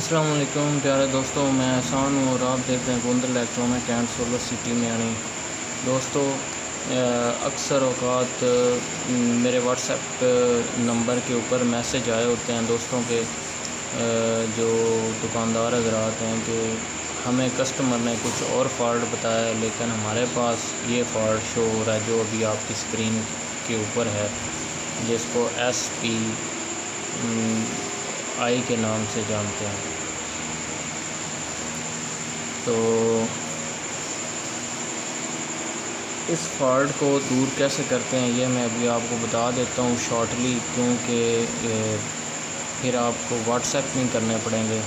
السلام علیکم پیارے دوستوں، میں احسان ہوں اور آپ دیکھ رہے ہیں Gondal electronic and solar city میں دوستوں اکثر اوقات میرے واٹس ایپ نمبر کے اوپر میسج آئے ہوتے ہیں دوستوں کے جو دکاندار حضرات ہیں کہ ہمیں کسٹمر نے کچھ اور فالٹ بتایا ہے، لیکن ہمارے پاس یہ فالٹ شو ہو رہا ہے جو ابھی آپ کی اسکرین کے اوپر ہے، جس کو SPI کے نام سے جانتے ہیں۔ تو اس فالٹ کو دور کیسے کرتے ہیں یہ میں ابھی آپ کو بتا دیتا ہوں شارٹلی، کیونکہ پھر آپ کو واٹس ایپ نہیں کرنے پڑیں گے۔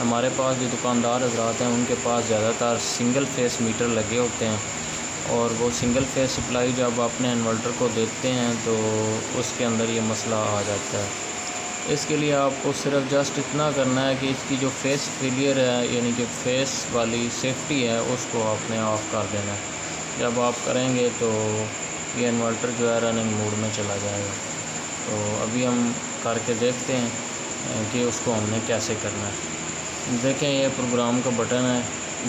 ہمارے پاس جو دکاندار حضرات ہیں ان کے پاس زیادہ تر سنگل فیس میٹر لگے ہوتے ہیں، اور وہ سنگل فیس سپلائی جب اپنے انورٹر کو دیتے ہیں تو اس کے اندر یہ مسئلہ آ جاتا ہے۔ اس کے لیے آپ کو صرف جسٹ اتنا کرنا ہے کہ اس کی جو فیس فیلئر ہے، یعنی کہ فیس والی سیفٹی ہے، اس کو آپ نے آف کر دینا ہے۔ جب آپ کریں گے تو یہ انورٹر جو ہے رننگ موڈ میں چلا جائے گا۔ تو ابھی ہم کر کے دیکھتے ہیں کہ اس کو ہم نے کیسے کرنا ہے۔ دیکھیں یہ پروگرام کا بٹن ہے،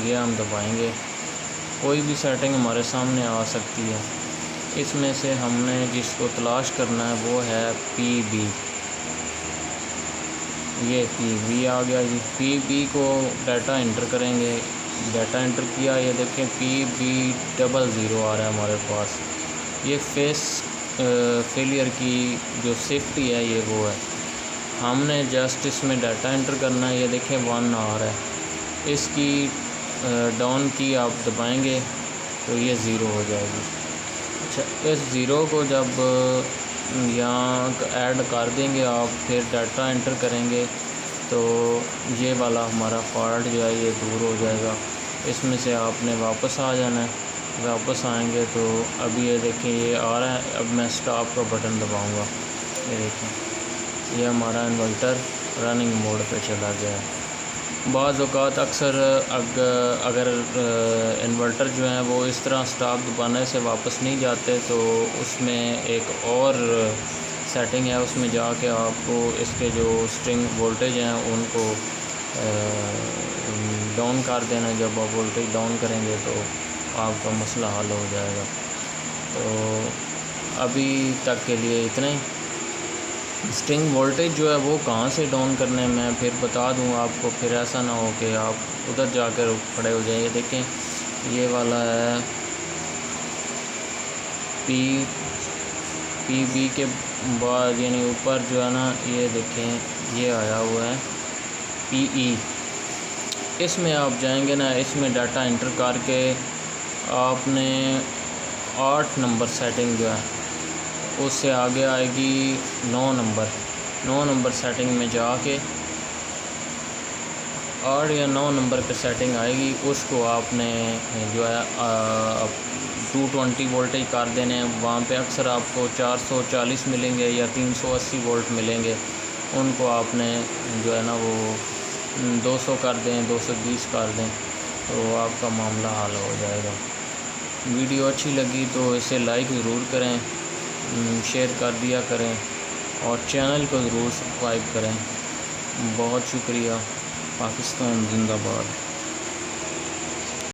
یہ ہم دبائیں گے، کوئی بھی سیٹنگ ہمارے سامنے آ سکتی ہے۔ اس میں سے ہم نے جس کو تلاش کرنا ہے وہ ہے PB۔ یہ PB آ گیا جی۔ PB کو ڈیٹا انٹر کریں گے، ڈیٹا انٹر کیا، یہ دیکھیں PB00 آ رہا ہے ہمارے پاس۔ یہ فیس فیلئر کی جو سیفٹی ہے یہ وہ ہے، ہم نے جسٹ اس میں ڈیٹا انٹر کرنا ہے۔ یہ دیکھیں 1 آ رہا ہے، اس کی ڈاؤن کی آپ دبائیں گے تو یہ 0 ہو جائے گی۔ اچھا، اس 0 کو جب یہاں ایڈ کر دیں گے آپ، پھر ڈیٹا انٹر کریں گے تو یہ والا ہمارا فالٹ جو ہے یہ دور ہو جائے گا۔ اس میں سے آپ نے واپس آ جانا ہے، واپس آئیں گے تو ابھی یہ دیکھیں یہ آ رہا ہے۔ اب میں اسٹاپ کا بٹن دباؤں گا، یہ دیکھیں یہ ہمارا انورٹر رننگ موڈ پہ چلا گیا ہے۔ بعض اوقات اکثر اگر انورٹر جو ہیں وہ اس طرح اسٹاپ دبانے سے واپس نہیں جاتے تو اس میں ایک اور سیٹنگ ہے، اس میں جا کے آپ کو اس کے جو اسٹرنگ وولٹیج ہیں ان کو ڈاؤن کر دینا۔ جب آپ وولٹیج ڈاؤن کریں گے تو آپ کا مسئلہ حل ہو جائے گا۔ تو ابھی تک کے لیے اتنا ہی۔ اسٹرنگ وولٹیج جو ہے وہ کہاں سے ڈاؤن کرنے میں پھر بتا دوں آپ کو، پھر ایسا نہ ہو کہ آپ ادھر جا کر کھڑے ہو جائیں۔ یہ دیکھیں یہ والا ہے PB کے بعد یعنی اوپر جو ہے نا، یہ دیکھیں یہ آیا ہوا ہے PE۔ اس میں آپ جائیں گے نا، اس میں ڈیٹا انٹر کر کے آپ نے 8 نمبر سیٹنگ جو ہے اس سے آگے آئے گی 9 نمبر سیٹنگ میں جا کے 8 یا 9 نمبر پہ سیٹنگ آئے گی، اس کو آپ نے جو ہے 220 وولٹیج کر دینے ہیں۔ وہاں پہ اکثر آپ کو 440 ملیں گے یا 380 وولٹ ملیں گے، ان کو آپ نے جو ہے نا وہ 200 کر دیں، 220 کر دیں تو آپ کا معاملہ حل ہو جائے گا۔ ویڈیو اچھی لگی تو اسے لائک ضرور کریں، شیئر کر دیا کریں اور چینل کو ضرور سبسکرائب کریں۔ بہت شکریہ۔ پاکستان زندہ باد۔